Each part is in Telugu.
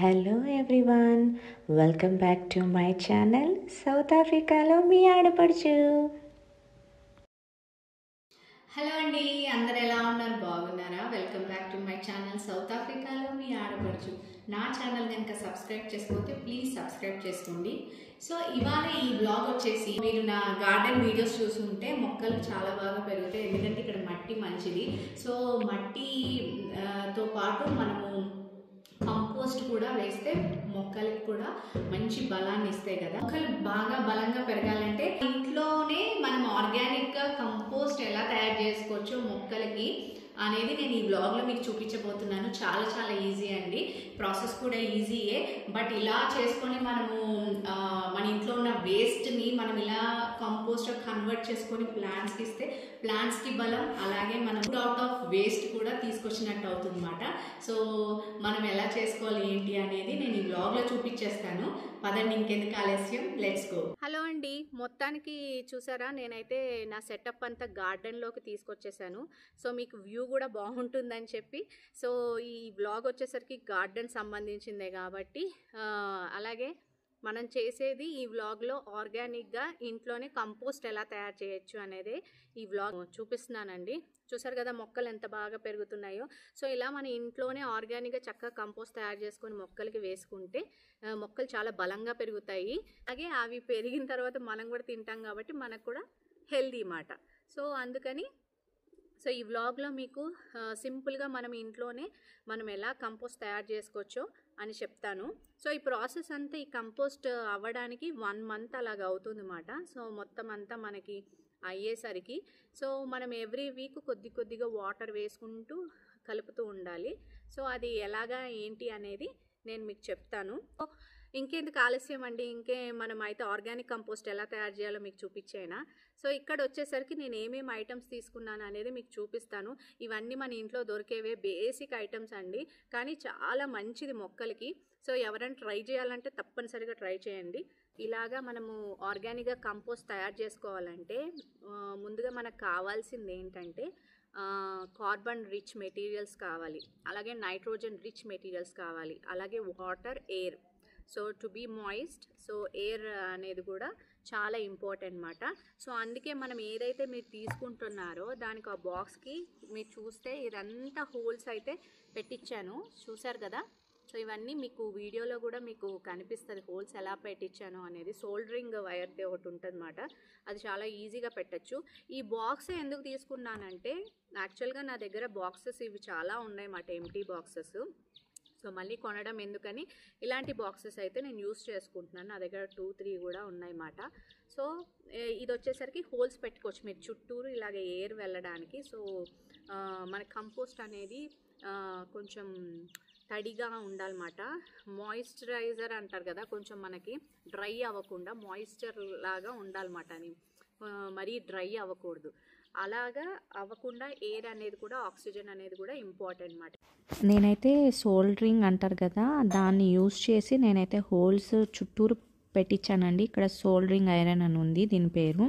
Hello everyone, welcome back to my channel south ఆఫ్రికాలో మీ ఆడపడుచు. హలో అండి, అందరు ఎలా ఉన్నారు? బాగున్నారా? Welcome back to my channel south ఆఫ్రికాలో మీ ఆడపడుచు. నా ఛానల్ కనుక సబ్స్క్రైబ్ చేసుకోతే ప్లీజ్ సబ్స్క్రైబ్ చేసుకోండి. సో ఇవాళ ఈ బ్లాగ్ వచ్చేసి, మీరు నా గార్డెన్ వీడియోస్ చూస్తుంటే మొక్కలు చాలా బాగా పెరుగుతాయి, ఎందుకంటే ఇక్కడ మట్టి మంచిది. సో తో పాటు మనము కంపోస్ట్ కూడా వేస్తే మొక్కలకు కూడా మంచి బలాన్ని ఇస్తాయి కదా. మొక్కలు బాగా బలంగా పెరగాలంటే ఇంట్లోనే మనం ఆర్గానిక్గా కంపోస్ట్ ఎలా తయారు చేసుకోవచ్చో మొక్కలకి అనేది నేను ఈ బ్లాగ్లో మీకు చూపించబోతున్నాను. చాలా చాలా ఈజీ అండి, ప్రాసెస్ కూడా ఈజీయే. బట్ ఇలా చేసుకొని మనము మన ఇంట్లో ఉన్న వేస్ట్ని మనం ఇలా కంపోస్ట్ కన్వర్ట్ చేసుకొని ప్లాంట్స్కి ఇస్తే ప్లాంట్స్కి బలం, అలాగే మనం అవుట్ ఆఫ్ వేస్ట్ కూడా తీసుకొచ్చినట్టు అవుతుంది అన్నమాట. సో మనం ఎలా చేసుకోవాలి ఏంటి అనేది నేను ఈ బ్లాగ్లో చూపించేస్తాను. పదండి, ఇంకెందుకు ఆలస్యం, లెట్స్ గో. హలో అండి, మొత్తానికి చూసారా, నేనైతే నా సెటప్ అంతా గార్డెన్లోకి తీసుకొచ్చేసాను. సో మీకు వ్యూ కూడా బాగుంటుందని చెప్పి, సో ఈ బ్లాగ్ వచ్చేసరికి గార్డెన్ సంబంధించిందే కాబట్టి, అలాగే మనం చేసేది ఈ వ్లాగ్లో ఆర్గానిక్గా ఇంట్లోనే కంపోస్ట్ ఎలా తయారు చేయొచ్చు అనేది ఈ వ్లాగ్ చూపిస్తున్నానండి. చూసారు కదా మొక్కలు ఎంత బాగా పెరుగుతున్నాయో. సో ఇలా మన ఇంట్లోనే ఆర్గానిక్గా చక్కగా కంపోస్ట్ తయారు చేసుకొని మొక్కలకి వేసుకుంటే మొక్కలు చాలా బలంగా పెరుగుతాయి. అలాగే అవి పెరిగిన తర్వాత మనం కూడా తింటాం కాబట్టి మనకు కూడా హెల్దీ మాట. సో అందుకని ఈ వ్లాగ్లో మీకు సింపుల్గా మనం ఇంట్లోనే మనం ఎలా కంపోస్ట్ తయారు చేసుకోవచ్చో అని చెప్తాను. సో ఈ ప్రాసెస్ అంతా, ఈ కంపోస్ట్ అవ్వడానికి 1 మంత్ అలాగ అవుతుంది అన్నమాట. సో మొత్తం అంతా మనకి అయ్యేసరికి సో మనం ఎవ్రీ వీక్ కొద్దిగా వాటర్ వేసుకుంటూ కలుపుతూ ఉండాలి. సో అది ఎలాగా ఏంటి అనేది నేను మీకు చెప్తాను. ఇంకెందుకు ఆలస్యం అండి, మనం అయితే ఆర్గానిక్ కంపోస్ట్ ఎలా తయారు చేయాలో మీకు చూపించేనా. సో ఇక్కడ వచ్చేసరికి నేను ఏమేమి ఐటమ్స్ తీసుకున్నాను అనేది మీకు చూపిస్తాను. ఇవన్నీ మన ఇంట్లో దొరికేవే బేసిక్ ఐటమ్స్ అండి, కానీ చాలా మంచిది మొక్కలకి. సో ఎవరైనా ట్రై చేయాలంటే తప్పనిసరిగా ట్రై చేయండి. ఇలాగా మనము ఆర్గానిక్గా కంపోస్ట్ తయారు చేసుకోవాలంటే ముందుగా మనకు కావాల్సింది ఏంటంటే కార్బన్ రిచ్ మెటీరియల్స్ కావాలి, అలాగే నైట్రోజన్ రిచ్ మెటీరియల్స్ కావాలి, అలాగే water, air. So to be moist, so air అనేది కూడా చాలా ఇంపార్టెంట్ అన్నమాట. సో అందుకే మనం ఏదైతే మీరు తీసుకుంటున్నారో దానికి ఆ బాక్స్కి మీరు చూస్తే ఇదంతా హోల్స్ అయితే పెట్టించాను, చూసారు కదా. సో ఇవన్నీ మీకు వీడియోలో కూడా మీకు కనిపిస్తుంది, హోల్స్ ఎలా పెట్టించాను అనేది. సోల్డరింగ్ వైర్ది ఒకటి ఉంటుంది అన్నమాట, అది చాలా ఈజీగా పెట్టచ్చు. ఈ బాక్స్ ఎందుకు తీసుకున్నానంటే, యాక్చువల్గా నా దగ్గర బాక్సెస్ ఇవి చాలా ఉన్నాయి అన్నమాట, ఎంటీ బాక్సెస్. సో మళ్ళీ కొనడం ఎందుకని ఇలాంటి బాక్సెస్ అయితే నేను యూస్ చేసుకుంటున్నాను. నా దగ్గర 2-3 కూడా ఉన్నాయన్నమాట. సో ఇది వచ్చేసరికి హోల్స్ పెట్టుకోవచ్చు మీరు చుట్టూరు ఇలాగ ఎయిర్ వెళ్ళడానికి. సో మన కంపోస్ట్ అనేది కొంచెం తడిగా ఉండాలన్నమాట. మాయిశ్చరైజర్ అంటారు కదా, కొంచెం మనకి డ్రై అవ్వకుండా మాయిశ్చర్ లాగా ఉండాలన్నమాట, అని మరీ డ్రై అవ్వకూడదు. అలాగా అవ్వకుండా ఎయిర్ అనేది కూడా, ఆక్సిజన్ అనేది కూడా ఇంపార్టెంట్ అన్నమాట. నేనైతే సోల్డరింగ్ అంటారు కదా, దాన్ని యూస్ చేసి నేనైతే హోల్స్ చుట్టూరు పెట్టించానండి. ఇక్కడ సోల్డరింగ్ ఐరన్ అని ఉంది దీని పేరు.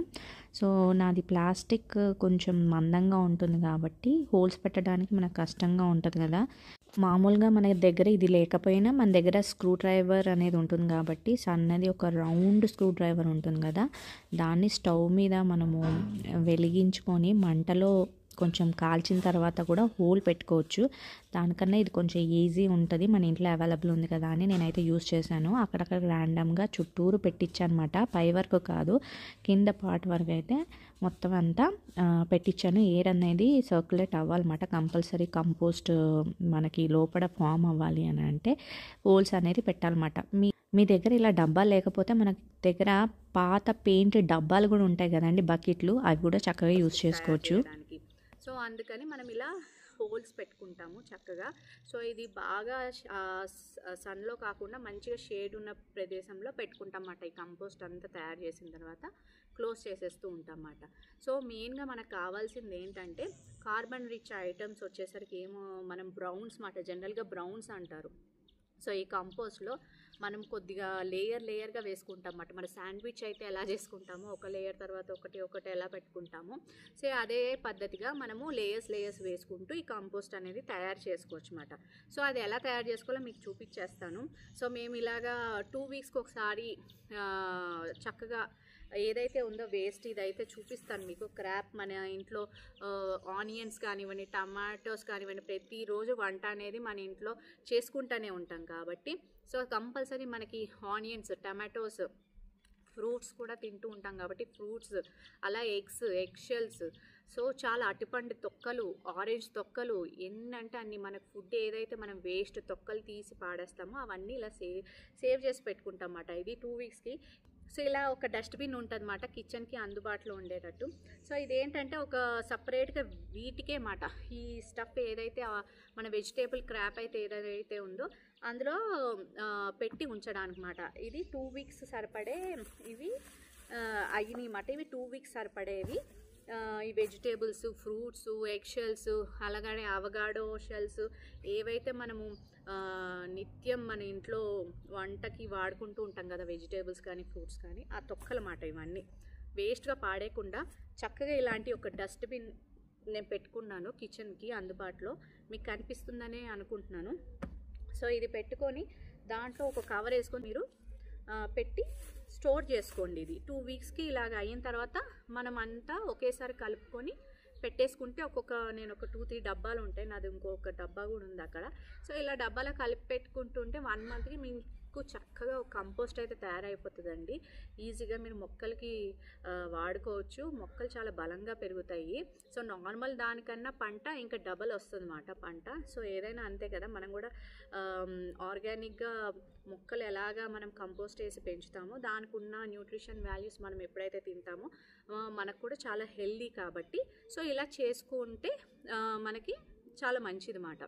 సో నాది ప్లాస్టిక్ కొంచెం మందంగా ఉంటుంది కాబట్టి హోల్స్ పెట్టడానికి మనకు కష్టంగా ఉంటుంది కదా. మామూలుగా మన దగ్గర ఇది లేకపోయినా మన దగ్గర స్క్రూ డ్రైవర్ అనేది ఉంటుంది కాబట్టి, సన్నది ఒక రౌండ్ స్క్రూ డ్రైవర్ ఉంటుంది కదా, దాన్ని స్టవ్ మీద మనము వెలిగించుకొని మంటలో కొంచెం కాల్చిన తర్వాత కూడా హోల్ పెట్టుకోవచ్చు. దానికన్నా ఇది కొంచెం ఈజీ ఉంటుంది, మన ఇంట్లో అవైలబుల్ ఉంది కదా అని నేనైతే యూస్ చేశాను. అక్కడక్కడ ర్యాండమ్గా చుట్టూరు పెట్టించాను అనమాట, పై వరకు కాదు, కింద పార్ట్ వరకు అయితే మొత్తం అంతా పెట్టించాను. ఎయిర్ అనేది సర్క్యులేట్ అవ్వాలన్నమాట, కంపల్సరీ కంపోస్ట్ మనకి లోపల ఫామ్ అవ్వాలి అని అంటే హోల్స్ అనేది పెట్టాలన్నమాట. మీ దగ్గర ఇలా డబ్బాలు లేకపోతే మన దగ్గర పాత పెయింట్ డబ్బాలు కూడా ఉంటాయి కదండి, బకెట్లు, అవి కూడా చక్కగా యూస్ చేసుకోవచ్చు. సో అందుకని మనం ఇలా హోల్స్ పెట్టుకుంటాము చక్కగా. సో ఇది బాగా సన్లో కాకుండా మంచిగా షేడ్ ఉన్న ప్రదేశంలో పెట్టుకుంటాం అన్నమాట. ఈ కంపోస్ట్ అంతా తయారు చేసిన తర్వాత క్లోజ్ చేసేస్తూ ఉంటాం అన్నమాట. సో మెయిన్గా మనకు కావాల్సింది ఏంటంటే కార్బన్ రిచ్ ఐటమ్స్ వచ్చేసరికి ఏమో మనం బ్రౌన్స్ మాట, జనరల్గా బ్రౌన్స్ అంటారు. సో ఈ కంపోస్ట్లో మనం కొద్దిగా లేయర్గా వేసుకుంటాం అన్నమాట. మన శాండ్విచ్ అయితే ఎలా చేసుకుంటామో ఒక లేయర్ తర్వాత ఒకటి ఎలా పెట్టుకుంటామో, సో అదే పద్ధతిగా మనము లేయర్స్ వేసుకుంటూ ఈ కంపోస్ట్ అనేది తయారు చేసుకోవచ్చు అన్నమాట. సో అది ఎలా తయారు చేసుకోవాలో మీకు చూపించేస్తాను. సో మేము ఇలాగా 2 వీక్స్కి ఒకసారి చక్కగా ఏదైతే ఉందో వేస్ట్ ఇదైతే చూపిస్తాను మీకు. క్రాప్ మన ఇంట్లో ఆనియన్స్ కానివ్వండి, టమాటోస్ కానివ్వండి, ప్రతిరోజు వంట అనేది మన ఇంట్లో చేసుకుంటూనే ఉంటాం కాబట్టి సో కంపల్సరీ మనకి ఆనియన్స్, టమాటోస్, ఫ్రూట్స్ కూడా తింటూ ఉంటాం కాబట్టి ఫ్రూట్స్, అలా ఎగ్ షెల్స్, సో చాలా అరటిపండు తొక్కలు, ఆరెంజ్ తొక్కలు, ఎన్నంటే అన్ని మనకు ఫుడ్ ఏదైతే మనం వేస్ట్ తొక్కలు తీసి పాడేస్తామో అవన్నీ ఇలా సేవ్ చేసి పెట్టుకుంటాం అన్నమాట. ఇది 2 వీక్స్కి. సో ఇలా ఒక డస్ట్బిన్ ఉంటుంది అన్నమాట కిచెన్కి అందుబాటులో ఉండేటట్టు. సో ఇదేంటంటే ఒక సపరేట్గా వీటికే మాట ఈ స్టఫ్ ఏదైతే మన వెజిటేబుల్ క్రాప్ అయితే ఏదైతే ఉందో అందులో పెట్టి ఉంచడానికి మాట. ఇది 2 వీక్స్ సరిపడే ఇవి అయినాయి మాట. ఇవి 2 వీక్స్ సరిపడేవి. ఈ వెజిటేబుల్స్, ఫ్రూట్స్, ఎగ్ షెల్స్, అలాగనే అవగాడో షెల్స్ ఏవైతే మనము నిత్యం మన ఇంట్లో వంటకి వాడుకుంటూ ఉంటాం కదా, వెజిటేబుల్స్ కానీ ఫ్రూట్స్ కానీ, ఆ తొక్కల మాట ఇవన్నీ వేస్ట్గా పాడేయకుండా చక్కగా ఇలాంటి ఒక డస్ట్బిన్ నేను పెట్టుకున్నాను కిచెన్కి అందుబాటులో. మీకు కనిపిస్తుందనే అనుకుంటున్నాను. సో ఇది పెట్టుకొని దాంట్లో ఒక కవర్ వేసుకొని మీరు పెట్టి స్టోర్ చేసుకోండి. ఇది 2 వీక్స్కి ఇలాగ అయిన తర్వాత మనం అంతా ఒకేసారి కలుపుకొని పెట్టేసుకుంటే నేను ఒక 2-3 డబ్బాలు ఉంటాయి. నాది ఇంకొక డబ్బా కూడా ఉంది అక్కడ. సో ఇలా డబ్బాలో కలిపి పెట్టుకుంటుంటే 1 మంత్కి మీకు చక్కగా ఒక కంపోస్ట్ అయితే తయారైపోతుందండి. ఈజీగా మీరు మొక్కలకి వాడుకోవచ్చు. మొక్కలు చాలా బలంగా పెరుగుతాయి. సో నార్మల్ దానికన్నా పంట ఇంకా డబల్ వస్తుంది అన్నమాట పంట. సో ఏదైనా అంతే కదా, మనం కూడా ఆర్గానిక్గా మొక్కలు ఎలాగా మనం కంపోస్ట్ వేసి పెంచుతామో దానికి ఉన్న న్యూట్రిషన్ వాల్యూస్ మనం ఎప్పుడైతే తింటామో మనకు కూడా చాలా హెల్దీ కాబట్టి సో ఇలా చేసుకుంటే మనకి చాలా మంచిది మాట.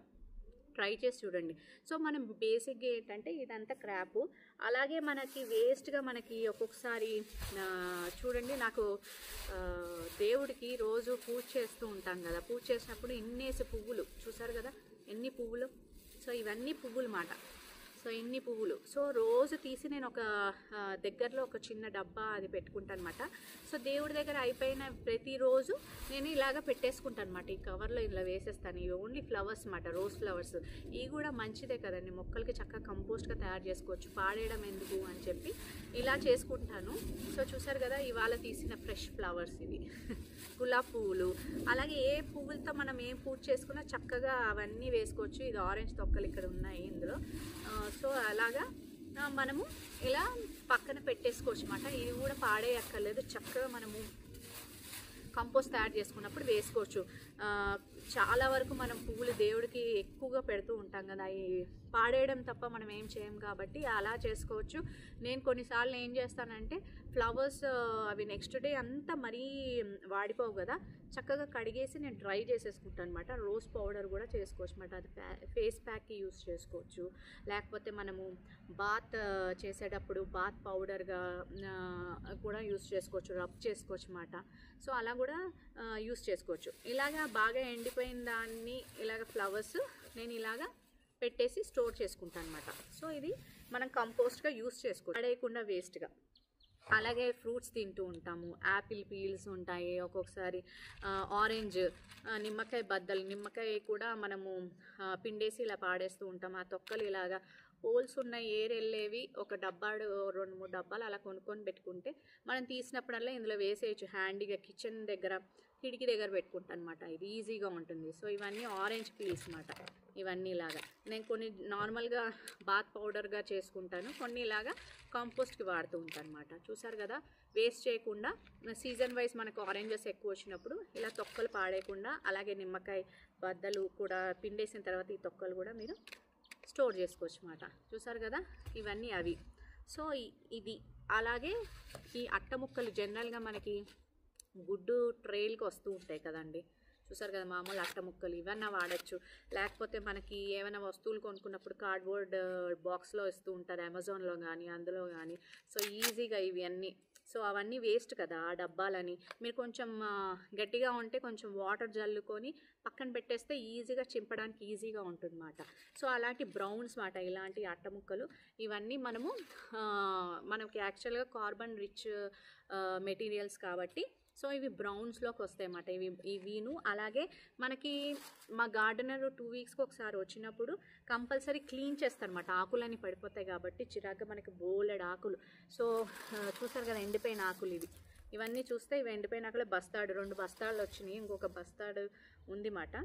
ట్రై చేసి చూడండి. సో మనం బేసిక్గా ఏంటంటే ఇదంతా క్రాపు, అలాగే మనకి వేస్ట్గా మనకి ఒక్కొక్కసారి చూడండి, నాకు దేవుడికి రోజు పూజ చేస్తూ ఉంటాం కదా, పూజ చేసినప్పుడు ఇన్నేసి పువ్వులు చూసారు కదా, ఎన్ని పువ్వులు. సో ఇవన్నీ పువ్వులు మాట. సో ఇన్ని పువ్వులు సో రోజు తీసి నేను ఒక దగ్గరలో ఒక చిన్న డబ్బా అది పెట్టుకుంటాను అనమాట. సో దేవుడి దగ్గర అయిపోయిన ప్రతిరోజు నేను ఇలాగ పెట్టేసుకుంటాను అనమాట. ఈ కవర్లో ఇలా వేసేస్తాను. ఇవి ఓన్లీ ఫ్లవర్స్ అన్నమాట, రోజ్ ఫ్లవర్స్. ఇవి కూడా మంచిదే కదండి, మొక్కలకి చక్కగా కంపోస్ట్గా తయారు చేసుకోవచ్చు, పాడేయడం ఎందుకు అని చెప్పి ఇలా చేసుకుంటాను. సో చూసారు కదా, ఇవాళ తీసిన ఫ్రెష్ ఫ్లవర్స్ ఇవి గులాబ్ పువ్వులు. అలాగే ఏ పువ్వులతో మనం ఏం పూజ చేసుకున్నా చక్కగా అవన్నీ వేసుకోవచ్చు. ఇది ఆరెంజ్ తొక్కలు ఇక్కడ ఉన్నాయి ఇందులో. సో అలాగా మనము ఇలా పక్కన పెట్టేసుకోవచ్చు అన్నమాట. ఇది కూడా పాడేయక్కర్లేదు, చక్కగా మనము కంపోస్ట్ తయారు చేసుకున్నప్పుడు వేసుకోవచ్చు. చాలా వరకు మనం పువ్వులు దేవుడికి ఎక్కువగా పెడుతూ ఉంటాం కదా, అవి పాడేయడం తప్ప మనం ఏం చేయం కాబట్టి అలా చేసుకోవచ్చు. నేను కొన్నిసార్లు ఏం చేస్తానంటే ఫ్లవర్స్ అవి నెక్స్ట్ డే అంతా మరీ వాడిపోవు కదా, చక్కగా కడిగేసి నేను డ్రై చేసేసుకుంటాను అనమాట. రోజ్ పౌడర్ కూడా చేసుకోవచ్చు అనమాట. అది ఫేస్ ప్యాక్కి యూస్ చేసుకోవచ్చు, లేకపోతే మనము బాత్ చేసేటప్పుడు బాత్ పౌడర్గా కూడా యూస్ చేసుకోవచ్చు, రబ్ చేసుకోవచ్చు అన్నమాట. సో అలా కూడా యూస్ చేసుకోవచ్చు. ఇలాగా బాగా ఎండిపోయిన దాన్ని ఇలాగ ఫ్లవర్స్ నేను ఇలాగా పెట్టేసి స్టోర్ చేసుకుంటాను అనమాట. సో ఇది మనం కంపోస్ట్గా యూస్ చేసుకోవచ్చు, పడేయకుండా వేస్ట్గా. అలాగే ఫ్రూట్స్ తింటూ ఉంటాము, యాపిల్ పీల్స్ ఉంటాయి, ఒక్కొక్కసారి ఆరెంజ్, నిమ్మకాయ బద్దలు, నిమ్మకాయ కూడా మనము పిండేసి ఇలా పాడేస్తూ ఉంటాము. ఆ తొక్కలు ఇలాగా హోల్స్ ఉన్న ఏర్ వెళ్ళేవి ఒక డబ్బాడు 2-3 డబ్బాలు అలా కొనుక్కొని పెట్టుకుంటే మనం తీసినప్పుడల్లా ఇందులో వేసేయచ్చు హ్యాండీగా. కిచెన్ దగ్గర, కిటికీ దగ్గర పెట్టుకుంటాను అనమాట. ఇది ఈజీగా ఉంటుంది. సో ఇవన్నీ ఆరెంజ్ పీల్స్ అన్నమాట. ఇవన్నీ ఇలాగా నేను కొన్ని నార్మల్గా బాత్ పౌడర్గా చేసుకుంటాను, కొన్ని ఇలాగా కాంపోస్ట్కి వాడుతూ ఉంటాను అనమాట. చూసారు కదా, వేస్ట్ చేయకుండా సీజన్ వైజ్ మనకు ఆరెంజెస్ ఎక్కువ వచ్చినప్పుడు ఇలా తొక్కలు పాడేయకుండా, అలాగే నిమ్మకాయ బద్దలు కూడా పిండేసిన తర్వాత ఈ తొక్కలు కూడా మీరు స్టోర్ చేసుకోవచ్చు అన్నమాట. చూసారు కదా, ఇవన్నీ అవి. సో ఇది అలాగే ఈ అట్ట ముక్కలు జనరల్గా మనకి గుడ్డు ట్రైల్కి వస్తూ ఉంటాయి కదండి, చూసారు కదా, మామూలు అట్ట ముక్కలు ఇవన్నీ వాడచ్చు. లేకపోతే మనకి ఏమైనా వస్తువులు కొనుక్కున్నప్పుడు కార్డ్బోర్డ్ బాక్స్లో ఇస్తూ ఉంటారు అమెజాన్లో కానీ అందులో కానీ. సో ఈజీగా ఇవి అన్నీ, సో అవన్నీ వేస్ట్ కదా ఆ డబ్బాలని. మీరు కొంచెం గట్టిగా ఉంటే కొంచెం వాటర్ జల్లుకొని పక్కన పెట్టేస్తే ఈజీగా చింపడానికి ఈజీగా ఉంటుందన్నమాట. సో అలాంటి బ్రౌన్స్ మాట ఇలాంటి అట్ట ముక్కలు ఇవన్నీ మనకి యాక్చువల్గా కార్బన్ రిచ్ మెటీరియల్స్ కాబట్టి సో ఇవి బ్రౌన్స్లోకి వస్తాయి అన్నమాట. ఇవిను అలాగే మనకి మా గార్డెనర్ 2 వీక్స్కి ఒకసారి వచ్చినప్పుడు కంపల్సరీ క్లీన్ చేస్తారన్నమాట. ఆకులని పడిపోతాయి కాబట్టి చిరాగ్గా మనకి బోలెడు ఆకులు. సో చూసారు కదా ఎండిపోయిన ఆకులు ఇవన్నీ చూస్తే ఇవి ఎండిపోయిన ఆకులే. 2 బస్తాలు వచ్చినాయి, ఇంకొక బస్తాడు ఉంది మాట.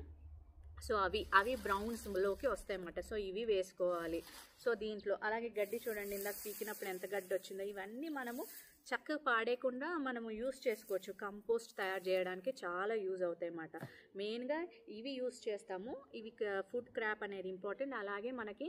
సో అవి బ్రౌన్స్లోకి వస్తాయన్నమాట. సో ఇవి వేసుకోవాలి. సో దీంట్లో అలాగే గడ్డి చూడండి, ఇందాక పీకినప్పుడు ఎంత గడ్డి వచ్చిందో. ఇవన్నీ మనము చక్కగా పాడేయకుండా మనము యూస్ చేసుకోవచ్చు. కంపోస్ట్ తయారు చేయడానికి చాలా యూజ్ అవుతాయి అన్నమాట. మెయిన్గా ఇవి యూస్ చేస్తాము. ఇవి ఫుడ్ క్రాప్ అనేది ఇంపార్టెంట్. అలాగే మనకి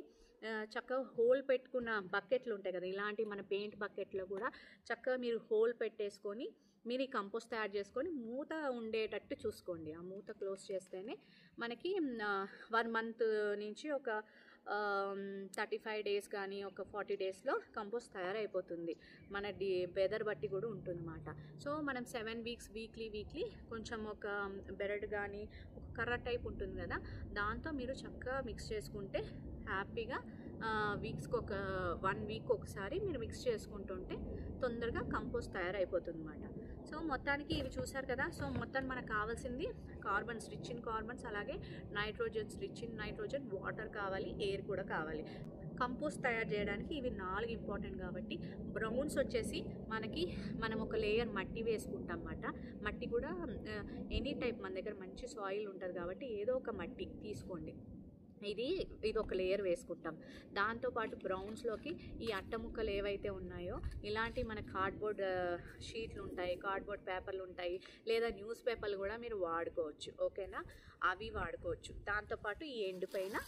చక్కగా హోల్ పెట్టుకున్న బకెట్లు ఉంటాయి కదా, ఇలాంటి మన పెయింట్ బకెట్లో కూడా చక్కగా మీరు హోల్ పెట్టేసుకొని మీరు ఈ కంపోస్ట్ తయారు చేసుకొని మూత ఉండేటట్టు చూసుకోండి. ఆ మూత క్లోజ్ చేస్తేనే మనకి 1 మంత్ నుంచి ఒక 35 డేస్ కానీ ఒక 40 డేస్లో కంపోస్ట్ తయారైపోతుంది. మన వెదర్ బట్టి కూడా ఉంటుందన్నమాట. సో మనం 7 వీక్స్ వీక్లీ కొంచెం ఒక బెరడ్ కానీ ఒక కర్ర టైప్ ఉంటుంది కదా, దాంతో మీరు చక్కగా మిక్స్ చేసుకుంటే హ్యాపీగా వీక్స్కి ఒక 1 వీక్ ఒకసారి మీరు మిక్స్ చేసుకుంటుంటే తొందరగా కంపోస్ట్ తయారైపోతుంది అన్నమాట. సో మొత్తానికి ఇవి చూసారు కదా. సో మొత్తానికి మనకు కావాల్సింది కార్బన్స్, రిచ్ ఇన్ కార్బన్స్, అలాగే nitrogens, rich in nitrogen, water కావాలి, ఎయిర్ కూడా కావాలి. కంపోస్ట్ తయారు చేయడానికి ఇవి 4 ఇంపార్టెంట్ కాబట్టి బ్రౌన్స్ వచ్చేసి మనం ఒక లేయర్ మట్టి వేసుకుంటాం అన్నమాట. మట్టి కూడా ఎనీ టైప్, మన దగ్గర మంచి సాయిల్ ఉంటుంది కాబట్టి ఏదో ఒక మట్టి తీసుకోండి. ఇది ఒక లేయర్ వేసుకుంటాం. దాంతోపాటు బ్రౌన్స్లోకి ఈ అట్ట ముక్కలు ఏవైతే ఉన్నాయో ఇలాంటి మన కార్డ్బోర్డ్ షీట్లు ఉంటాయి, కార్డ్బోర్డ్ పేపర్లు ఉంటాయి, లేదా న్యూస్ పేపర్లు కూడా మీరు వాడుకోవచ్చు. ఓకేనా, అవి వాడుకోవచ్చు. దాంతోపాటు ఈ ఎండిపోయిన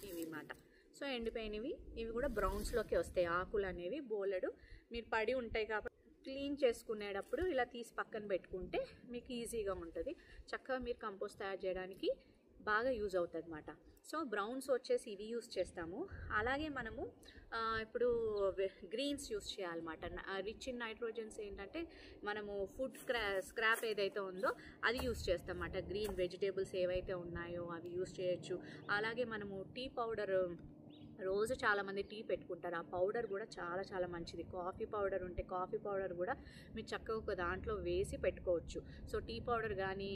ఇవి మాట. సో ఎండిపోయినవి ఇవి కూడా బ్రౌన్స్లోకి వస్తాయి. ఆకులు అనేవి బోలెడు మీరు పడి ఉంటాయి కాబట్టి క్లీన్ చేసుకునేటప్పుడు ఇలా తీసి పక్కన పెట్టుకుంటే మీకు ఈజీగా ఉంటుంది. చక్కగా మీరు కంపోస్ట్ తయారు చేయడానికి బాగా యూజ్ అవుతుంది అన్నమాట. సో బ్రౌన్స్ వచ్చేసి ఇవి యూస్ చేస్తాము. అలాగే మనము ఇప్పుడు గ్రీన్స్ యూస్ చేయాలన్నమాట. రిచ్ ఇన్ నైట్రోజన్స్ ఏంటంటే మనము ఫుడ్ స్క్రాప్ ఏదైతే ఉందో అది యూస్ చేస్తాం అన్నమాట. గ్రీన్ వెజిటేబుల్స్ ఏవైతే ఉన్నాయో అవి యూస్ చేయొచ్చు. అలాగే మనము టీ పౌడర్, రోజు చాలామంది టీ పెట్టుకుంటారు, ఆ పౌడర్ కూడా చాలా మంచిది. కాఫీ పౌడర్ ఉంటే కాఫీ పౌడర్ కూడా మీరు చక్కగా ఒక దాంట్లో వేసి పెట్టుకోవచ్చు. సో టీ పౌడర్ కానీ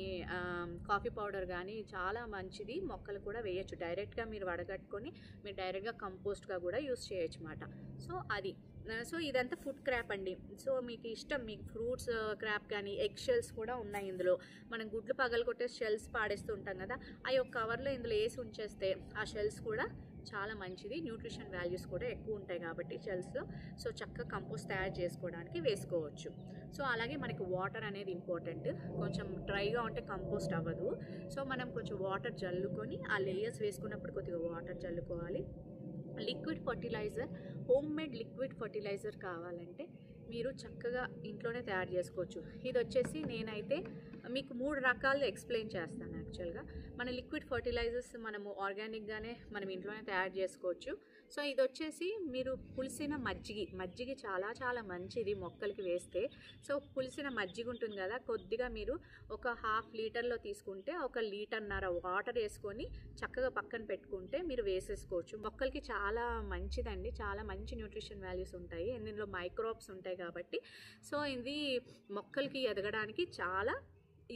కాఫీ పౌడర్ కానీ చాలా మంచిది. మొక్కలు కూడా వేయచ్చు. డైరెక్ట్గా మీరు వడగట్టుకొని మీరు డైరెక్ట్గా కంపోస్ట్గా కూడా యూస్ చేయొచ్చు అన్నమాట. సో ఇదంతా ఫుడ్ క్రాప్ అండి. సో మీకు ఇష్టం, మీకు ఫ్రూట్స్ క్రాప్ కానీ ఎగ్ షెల్స్ కూడా ఉన్నాయి ఇందులో. మనం గుడ్లు పగలు కొట్టే షెల్స్ పాడేస్తూ ఉంటాం కదా, అవి ఒక కవర్లో ఇందులో వేసి ఉంచేస్తే ఆ షెల్స్ కూడా చాలా మంచిది. న్యూట్రిషన్ వాల్యూస్ కూడా ఎక్కువ ఉంటాయి కాబట్టి షెల్స్లో. సో చక్కగా కంపోస్ట్ తయారు చేసుకోవడానికి వేసుకోవచ్చు. సో అలాగే మనకి వాటర్ అనేది ఇంపార్టెంట్. కొంచెం డ్రైగా ఉంటే కంపోస్ట్ అవ్వదు. సో మనం కొంచెం వాటర్ జల్లుకొని ఆ లేయర్స్ వేసుకున్నప్పుడు కొద్దిగా వాటర్ జల్లుకోవాలి. Liquid fertiliser, home made liquid fertiliser కావాలంటే మీరు చక్కగా ఇంట్లోనే తయారు చేసుకోవచ్చు. ఇది వచ్చేసి నేనైతే మీకు 3 రకాలు ఎక్స్ప్లెయిన్ చేస్తాను. యాక్చువల్గా మన లిక్విడ్ ఫర్టిలైజర్స్ మనము ఆర్గానిక్గానే మనం ఇంట్లోనే తయారు చేసుకోవచ్చు. సో ఇది వచ్చేసి మీరు పులిసిన మజ్జిగ చాలా మంచిది మొక్కలకి వేస్తే. సో పులిసిన మజ్జిగ ఉంటుంది కదా, కొద్దిగా మీరు ఒక 1/2 లీటర్లో తీసుకుంటే 1 లీటర్న్నర వాటర్ వేసుకొని చక్కగా పక్కన పెట్టుకుంటే మీరు వేసేసుకోవచ్చు. మొక్కలకి చాలా మంచిదండి, చాలా మంచి న్యూట్రిషన్ వాల్యూస్ ఉంటాయి. ఇందులో మైక్రోబ్స్ ఉంటాయి కాబట్టి సో ఇది మొక్కలకి ఎదగడానికి చాలా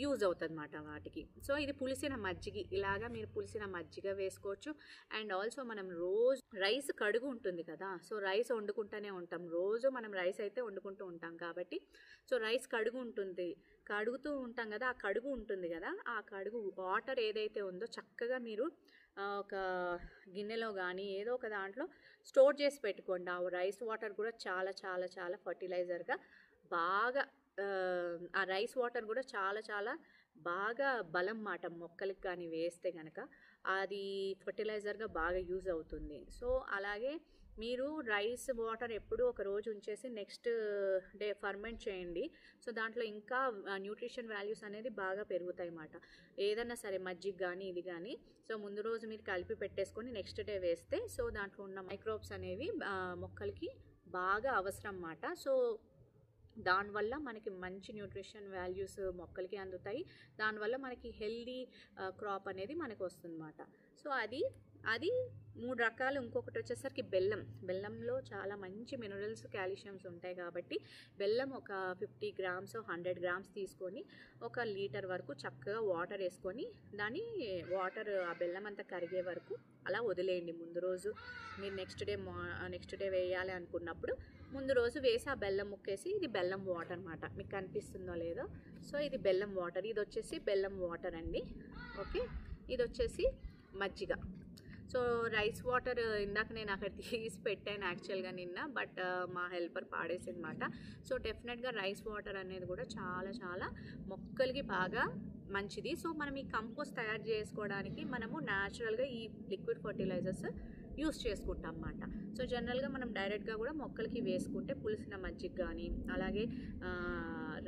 యూజ్ అవుతుంది అన్నమాట వాటికి. సో ఇది పులిసిన మజ్జిగ, ఇలాగా మీరు పులిసిన మజ్జిగ వేసుకోవచ్చు. అండ్ ఆల్సో మనం రోజు రైస్ కడుగు ఉంటుంది కదా, సో రైస్ వండుకుంటూనే ఉంటాం, రోజు మనం రైస్ అయితే వండుకుంటూ ఉంటాం కాబట్టి సో రైస్ కడుగుతూ ఉంటాం కదా, ఆ కడుగు ఉంటుంది కదా, ఆ కడుగు వాటర్ ఏదైతే ఉందో చక్కగా మీరు ఒక గిన్నెలో కానీ ఏదో ఒక దాంట్లో స్టోర్ చేసి పెట్టుకోండి. ఆ రైస్ వాటర్ కూడా చాలా ఫర్టిలైజర్గా బాగా, ఆ రైస్ వాటర్ కూడా చాలా బాగా బలం మాట మొక్కలకి కానీ వేస్తే కనుక అది ఫర్టిలైజర్గా బాగా యూజ్ అవుతుంది. సో అలాగే మీరు రైస్ వాటర్ ఎప్పుడూ ఒక రోజు ఉంచేసి నెక్స్ట్ డే ఫర్మెంట్ చేయండి. సో దాంట్లో ఇంకా న్యూట్రిషన్ వాల్యూస్ అనేది బాగా పెరుగుతాయి అన్నమాట. ఏదన్నా సరే మజ్జిగ కానీ ఇది కానీ సో ముందు రోజు మీరు కలిపి పెట్టేసుకొని నెక్స్ట్ డే వేస్తే సో దాంట్లో ఉన్న మైక్రోబ్స్ అనేవి మొక్కలకి బాగా అవసరం అన్నమాట. సో దానివల్ల మనకి మంచి న్యూట్రిషన్ వాల్యూస్ మొక్కలకి అందుతాయి. దానివల్ల మనకి హెల్దీ క్రాప్ అనేది మనకు వస్తుందన్నమాట. సో అది 3 రకాలు. ఇంకొకటి వచ్చేసరికి బెల్లంలో చాలా మంచి మినరల్స్, కాల్షియమ్స్ ఉంటాయి కాబట్టి బెల్లం ఒక 50 గ్రామ్స్ 100 గ్రామ్స్ తీసుకొని 1 లీటర్ వరకు చక్కగా వాటర్ వేసుకొని దాన్ని ఆ బెల్లం అంతా కరిగే వరకు అలా వదిలేయండి. ముందు రోజు మీరు నెక్స్ట్ డే వేయాలి అనుకున్నప్పుడు ముందు రోజు వేసి ఆ బెల్లం ముక్కేసి ఇది బెల్లం వాటర్ అనమాట. మీకు కనిపిస్తుందో లేదో. సో ఇది బెల్లం వాటర్, ఇది వచ్చేసి బెల్లం వాటర్ అండి. ఓకే, ఇది వచ్చేసి మజ్జిగ. సో రైస్ వాటర్ ఇందాక నేను అక్కడ తీసి పెట్టాను యాక్చువల్గా నిన్న, బట్ మా హెల్పర్ పాడేసింది అనమాట. సో డెఫినెట్గా రైస్ వాటర్ అనేది కూడా చాలా చాలా మొక్కలకి బాగా మంచిది. సో మనం ఈ కంపోస్ట్ తయారు చేసుకోవడానికి మనము న్యాచురల్గా ఈ లిక్విడ్ ఫర్టిలైజర్స్ యూస్ చేసుకుంటాం అన్నమాట. సో జనరల్గా మనం డైరెక్ట్గా కూడా మొక్కలకి వేసుకుంటే పులిసిన మజ్జిగ కానీ అలాగే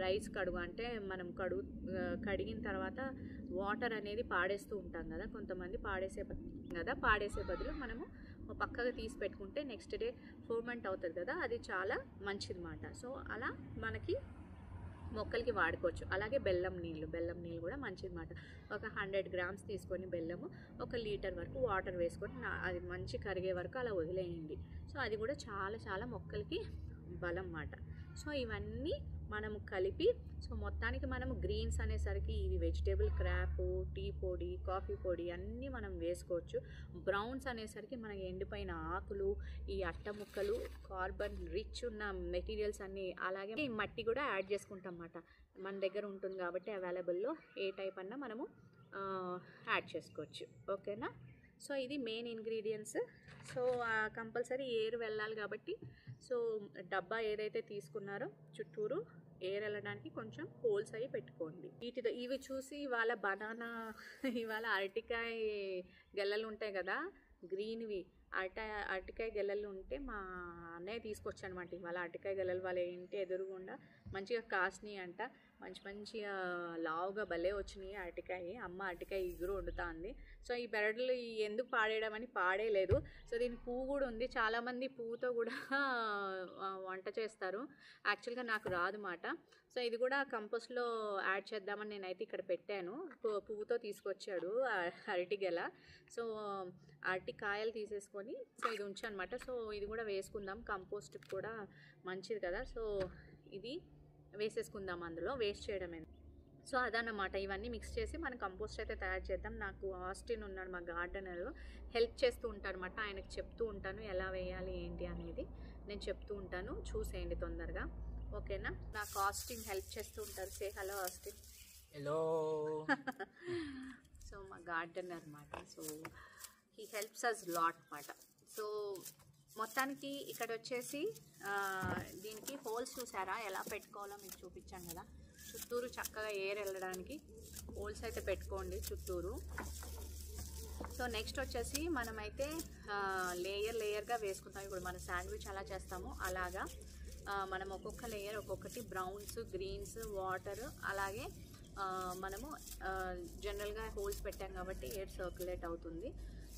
రైస్ అంటే మనం కడిగిన తర్వాత వాటర్ అనేది పాడేస్తూ ఉంటాం కదా, కొంతమంది పాడేసే బదులు మనము పక్కగా తీసి పెట్టుకుంటే నెక్స్ట్ డే ఫర్మెంట్ అవుతుంది కదా, అది చాలా మంచిది అన్నమాట. సో అలా మనకి మొక్కలకి వాడుకోవచ్చు. అలాగే బెల్లం నీళ్ళు కూడా మంచిది అన్నమాట. ఒక 100 గ్రామ్స్ తీసుకొని బెల్లము 1 లీటర్ వరకు వాటర్ వేసుకొని అది మంచి కరిగే వరకు అలా వదిలేయండి. సో అది కూడా చాలా చాలా మొక్కలకి బలం అన్నమాట. సో ఇవన్నీ మనము కలిపి సో మొత్తానికి మనము గ్రీన్స్ అనేసరికి ఇవి వెజిటేబుల్ క్రాప్, టీ పొడి, కాఫీ పొడి అన్నీ మనం వేసుకోవచ్చు. బ్రౌన్స్ అనేసరికి మనకి ఎండిపోయిన ఆకులు, ఈ అట్ట ముక్కలు, కార్బన్ రిచ్ ఉన్న మెటీరియల్స్ అన్నీ, అలాగే మట్టి కూడా యాడ్ చేసుకుంటాం అన్నమాట. మన దగ్గర ఉంటుంది కాబట్టి అవైలబుల్లో ఏ టైప్ అన్నా మనము యాడ్ చేసుకోవచ్చు. ఓకేనా. సో ఇది main ingredients. So compulsory air వెళ్ళాలి కాబట్టి సో డబ్బా ఏదైతే తీసుకున్నారో చుట్టూరు ఎయిర్ వెళ్ళడానికి కొంచెం హోల్స్ అవి పెట్టుకోండి. ఇవి చూసి ఇవాళ అరటికాయ గెల్లలు ఉంటాయి కదా గ్రీన్వి, అరటికాయ గెల్లలు ఉంటే మా అన్నయ్య తీసుకొచ్చానమాట. ఇవాళ అరటికాయ గెల్లలు వాళ్ళ ఇంటి ఎదురుగుండా మంచిగా కాసినాయి అంట, మంచిగా లావుగా భలే వచ్చినాయి అరటికాయ. అమ్మ అరటికాయ ఇగురు వండుతా ఉంది. సో ఈ పెరడులు ఎందుకు పాడేయడం అని పాడేయలేదు. సో దీని పువ్వు కూడా ఉంది. చాలామంది పువ్వుతో కూడా వంట చేస్తారు. యాక్చువల్గా నాకు రాదు మాట. సో ఇది కూడా కంపోస్ట్లో యాడ్ చేద్దామని నేనైతే ఇక్కడ పెట్టాను. పువ్వుతో తీసుకొచ్చాడు అరటి గెల. సో అరటికాయలు తీసేసుకొని సో ఇది ఉంచనమాట. సో ఇది కూడా వేసుకుందాం, కంపోస్ట్కి కూడా మంచిది కదా. సో ఇది వేసేసుకుందాం, అందులో వేస్ట్ చేయడమే. సో అదన్నమాట. ఇవన్నీ మిక్స్ చేసి మనం కంపోస్ట్ అయితే తయారు చేద్దాం. నాకు ఆస్టిన్ ఉన్నాడు మా గార్డెనర్, హెల్ప్ చేస్తూ ఉంటాడు అనమాట. ఆయనకు చెప్తూ ఉంటాను ఎలా వేయాలి ఏంటి అనేది నేను చెప్తూ ఉంటాను, చూసేయండి తొందరగా. ఓకేనా. నాకు ఆస్టిన్ హెల్ప్ చేస్తూ ఉంటారు. Say hello Austin. Hello. So మా గార్డెనర్ అనమాట. So he helps us lot అనమాట. సో మొత్తానికి ఇక్కడ వచ్చేసి దీనికి హోల్స్ చూసారా ఎలా పెట్టుకోవాలో మీకు చూపించాను కదా. చుట్టూరు చక్కగా ఎయిర్ వెళ్ళడానికి హోల్స్ అయితే పెట్టుకోండి చుట్టూరు. సో నెక్స్ట్ వచ్చేసి మనమైతే లేయర్గా వేసుకుంటాం. ఇప్పుడు మనం శాండ్విచ్ అలా చేస్తాము అలాగా మనం ఒక్కొక్క లేయర్ ఒక్కొక్కటి బ్రౌన్స్, గ్రీన్స్, వాటర్, అలాగే మనము జనరల్గా హోల్స్ పెట్టాం కాబట్టి ఎయిర్ సర్క్యులేట్ అవుతుంది.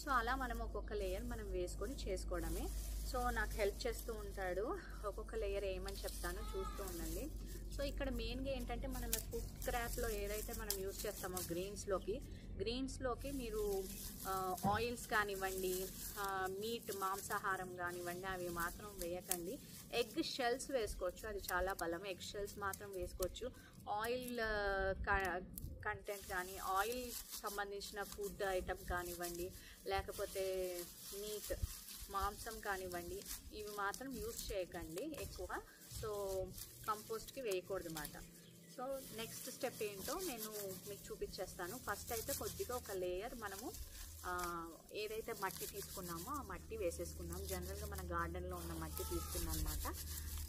సో అలా మనం ఒక్కొక్క లేయర్ మనం వేసుకొని చేసుకోవడమే. సో నాకు హెల్ప్ చేస్తూ ఉంటాడు. ఒక్కొక్క లేయర్ ఏమని చెప్తాను, చూస్తూ ఉండండి. సో ఇక్కడ మెయిన్గా ఏంటంటే మనం ఫుడ్ స్క్రాప్లో ఏదైతే మనం యూజ్ చేస్తామో గ్రీన్స్లోకి మీరు ఆయిల్స్ కానివ్వండి, మీట్ మాంసాహారం కానివ్వండి అవి మాత్రం వేయకండి. ఎగ్ షెల్స్ వేసుకోవచ్చు, అది చాలా బలం. ఎగ్ షెల్స్ మాత్రం వేసుకోవచ్చు. ఆయిల్ కంటెంట్ కానీ ఆయిల్ సంబంధించిన ఫుడ్ ఐటమ్ కానివ్వండి, లేకపోతే మీట్ మాంసం కానివ్వండి, ఇవి మాత్రం యూజ్ చేయకండి ఎక్కువ. సో కంపోస్ట్కి వేయకూడదు అన్నమాట. సో నెక్స్ట్ స్టెప్ ఏంటో నేను మీకు చూపించేస్తాను. ఫస్ట్ అయితే కొద్దిగా ఒక లేయర్ మనము ఏదైతే మట్టి తీసుకున్నామో ఆ మట్టి వేసేసుకున్నాం. జనరల్గా మన గార్డెన్లో ఉన్న మట్టి తీసుకున్నాం అన్నమాట.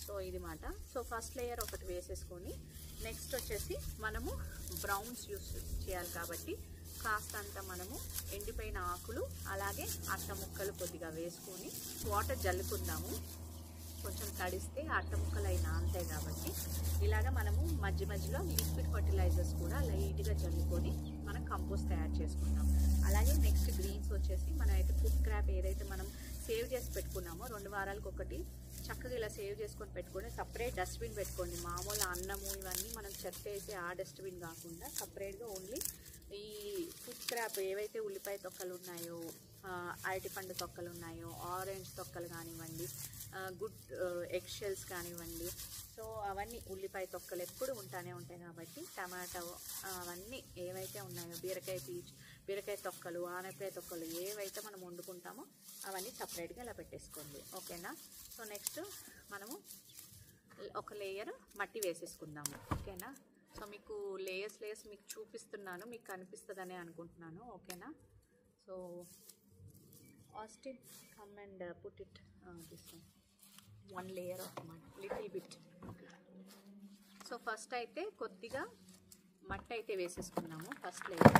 సో ఇది మాట. సో ఫస్ట్ లేయర్ ఒకటి వేసేసుకొని నెక్స్ట్ వచ్చేసి మనము బ్రౌన్స్ యూస్ చేయాలి కాబట్టి కాస్తంత మనము ఎండిపోయిన ఆకులు అలాగే అట్ట ముక్కలు కొద్దిగా వేసుకొని వాటర్ జల్లుకుందాము. కొంచెం తడిస్తే అట్ట ముక్కలు అయినా అంతే కాబట్టి ఇలాగ మనము మధ్య మధ్యలో లిక్విడ్ ఫర్టిలైజర్స్ కూడా లైట్గా జల్లుకొని మనం కంపోస్ట్ తయారు చేసుకుంటాం. అలాగే నెక్స్ట్ గ్రీన్స్ వచ్చేసి మనం అయితే ఫుడ్ స్క్రాప్ ఏదైతే మనం సేవ్ చేసి పెట్టుకున్నామో 2 వారాలకు ఒకటి చక్కగా ఇలా సేవ్ చేసుకొని పెట్టుకొని సపరేట్ డస్ట్బిన్ పెట్టుకోండి. మామూలు అన్నము ఇవన్నీ మనం చెత్త వేసి ఆ డస్ట్బిన్ కాకుండా సపరేట్గా ఓన్లీ ఈ ఫుడ్ స్క్రాప్ ఏవైతే ఉల్లిపాయ తొక్కలు ఉన్నాయో, అరటిపండు తొక్కలు ఉన్నాయో, ఆరెంజ్ తొక్కలు కానివ్వండి, గుడ్ ఎగ్ షెల్స్ కానివ్వండి, సో అవన్నీ ఉల్లిపాయ తొక్కలు ఎప్పుడు ఉంటానే ఉంటాయి కాబట్టి టమాటో అవన్నీ ఏవైతే ఉన్నాయో, బీరకాయ తొక్కలు, ఆనపకాయ తొక్కలు ఏవైతే మనం వండుకుంటామో అవన్నీ సపరేట్గా ఇలా పెట్టేసుకోండి. ఓకేనా? సో నెక్స్ట్ మనము ఒక లేయర్ మట్టి వేసేసుకుందాము. ఓకేనా? సో మీకు లేయర్స్ మీకు చూపిస్తున్నాను, మీకు కనిపిస్తుందని అనుకుంటున్నాను. ఓకేనా? So Austin, come and put it this one layer of mud, little bit. So first అయితే కొద్దిగా మట్టి అయితే వేసేసుకున్నాము ఫస్ట్ లేయర్.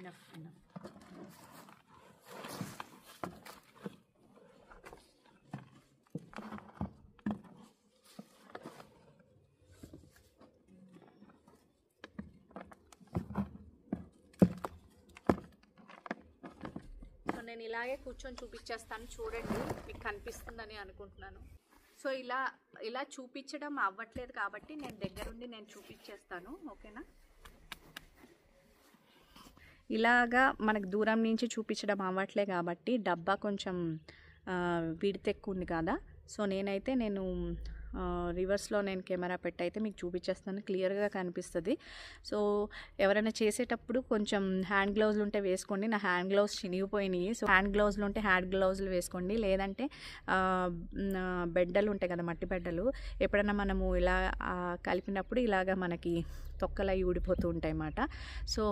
enough. నేను ఇలాగే కూర్చొని చూపించేస్తాను, చూడండి, మీకు కనిపిస్తుందని అనుకుంటున్నాను. సో ఇలా చూపించడం అవ్వట్లేదు కాబట్టి నేను దగ్గరుండి నేను చూపించేస్తాను. ఓకేనా? ఇలాగా మనకు దూరం నుంచి చూపించడం అవ్వట్లే కాబట్టి డబ్బా కొంచెం విడత ఎక్కువ ఉంది కదా. సో నేను రివర్స్లో నేను కెమెరా పెట్టయితే మీకు చూపించేస్తాను, క్లియర్గా కనిపిస్తుంది. సో ఎవరైనా చేసేటప్పుడు కొంచెం హ్యాండ్ గ్లౌజులు ఉంటే వేసుకోండి. నా హ్యాండ్ గ్లౌజ్ చినిగిపోయినాయి. సో హ్యాండ్ గ్లౌజులు ఉంటే హ్యాండ్ గ్లౌజులు వేసుకోండి, లేదంటే బెడ్డలు ఉంటాయి కదా, మట్టి బెడ్డలు, ఎప్పుడైనా మనము ఇలా కలిపినప్పుడు ఇలాగ మనకి తొక్కలు అవి ఊడిపోతూ ఉంటాయి అన్నమాట. సో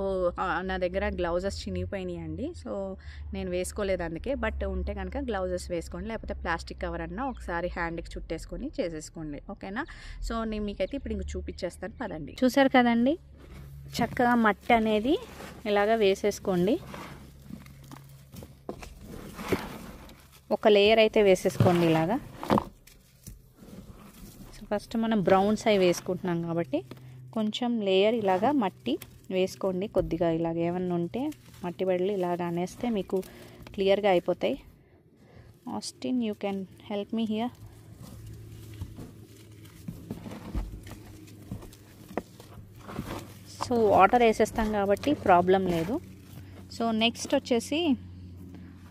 నా దగ్గర గ్లౌజెస్ చినిగిపోయినాయి అండి. సో నేను వేసుకోలేదు అందుకే. బట్ ఉంటే కనుక గ్లౌజెస్ వేసుకోండి, లేకపోతే ప్లాస్టిక్ కవర్ అన్నా ఒకసారి హ్యాండ్కి చుట్టేసుకొని చేసేసుకోండి. ఓకేనా? సో నేను మీకైతే ఇప్పుడు ఇంక చూపించేస్తాను, పదండి. చూసారు కదండి, చక్కగా మట్టి అనేది ఇలాగ వేసేసుకోండి. ఒక లేయర్ అయితే వేసేసుకోండి ఇలాగా. సో ఫస్ట్ మనం బ్రౌన్స్ అవి వేసుకుంటున్నాం కాబట్టి కొంచెం లేయర్ ఇలాగా మట్టి వేసుకోండి. కొద్దిగా ఇలాగ ఏమన్నా ఉంటే మట్టి బెడ్లు ఇలాగ అనేస్తే మీకు క్లియర్గా అయిపోతాయి. Austin, you can help me here. So water వేసేస్తాం కాబట్టి ప్రాబ్లం లేదు. సో నెక్స్ట్ వచ్చేసి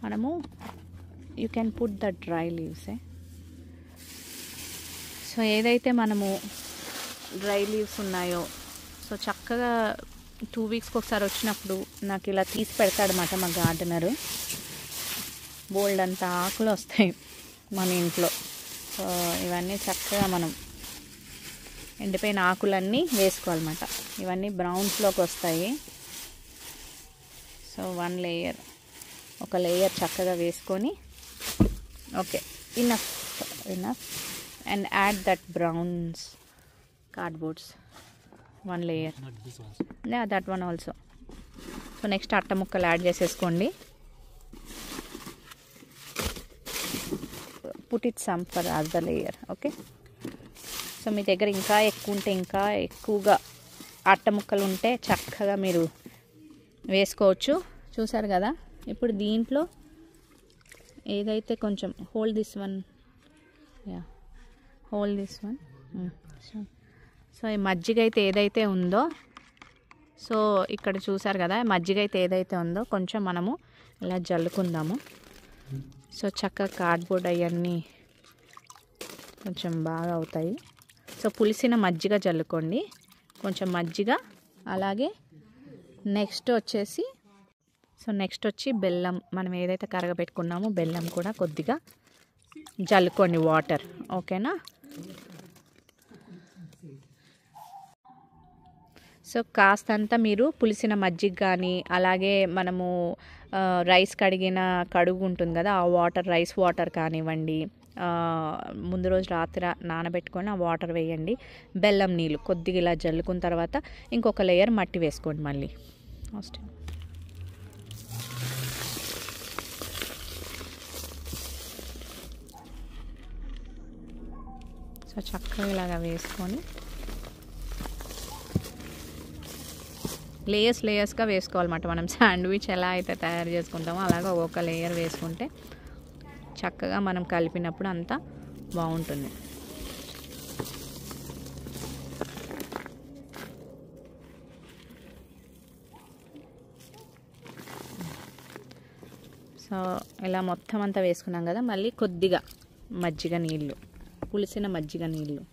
మనము you can put the dry leaves. So ఏదైతే మనము డ్రై లీవ్స్ ఉన్నాయో, సో చక్కగా 2 వీక్స్కి ఒకసారి వచ్చినప్పుడు నాకు ఇలా తీసి పెడతాడనమాట మా గార్డెనరు. బోల్డ్ అంత ఆకులు వస్తాయి మన ఇంట్లో. సో ఇవన్నీ చక్కగా మనం ఎండిపోయిన ఆకులన్నీ వేసుకోవాలన్నమాట. ఇవన్నీ బ్రౌన్స్లోకి వస్తాయి. సో ఒక లేయర్ చక్కగా వేసుకొని, okay, enough and add that browns cardboards, 1 layer. Yeah, that one also. So next అట్ట ముక్కలు యాడ్ చేసేసుకోండి. Put it some for other layer. Okay? So మీ దగ్గర ఇంకా ఎక్కువ ఉంటే, ఇంకా ఎక్కువగా అట్ట ముక్కలు ఉంటే చక్కగా మీరు వేసుకోవచ్చు. చూసారు కదా. ఇప్పుడు దీంట్లో ఏదైతే కొంచెం హోల్డ్ దిస్ వన్. సో ఈ మజ్జిగ అయితే ఏదైతే ఉందో, సో ఇక్కడ చూసారు కదా, మజ్జిగ అయితే ఏదైతే ఉందో కొంచెం మనము ఇలా జల్లుకుందాము. సో చక్కగా కార్డ్బోర్డ్ అవన్నీ కొంచెం బాగా అవుతాయి. సో పులిసిన మజ్జిగ జల్లుకోండి, కొంచెం మజ్జిగ. అలాగే నెక్స్ట్ వచ్చి బెల్లం, మనం ఏదైతే కరగబెట్టుకున్నామో బెల్లం కూడా కొద్దిగా జల్లుకోండి, వాటర్. ఓకేనా? సో కాస్తంత మీరు పులిసిన మజ్జిగ కానీ అలాగే మనము రైస్ కడిగిన కడుగు ఉంటుంది కదా, ఆ వాటర్, రైస్ వాటర్ కానివ్వండి, ముందు రోజు రాత్రి నానబెట్టుకొని ఆ వాటర్ వేయండి. బెల్లం నీళ్ళు కొద్దిగా ఇలా జల్లుకున్న తర్వాత ఇంకొక లేయర్ మట్టి వేసుకోండి మళ్ళీ. సో చక్కగా ఇలాగా వేసుకొని లేయర్స్గా వేసుకోవాలన్నమాట. మనం శాండ్విచ్ ఎలా అయితే తయారు చేసుకుంటామో అలాగా ఒక్కొక్క లేయర్ వేసుకుంటే చక్కగా మనం కలిపినప్పుడు అంతా బాగుంటుంది. సో ఇలా మొత్తం అంతా వేసుకున్నాం కదా, మళ్ళీ కొద్దిగా మజ్జిగ నీళ్ళు, పులిసిన మజ్జిగ నీళ్ళు,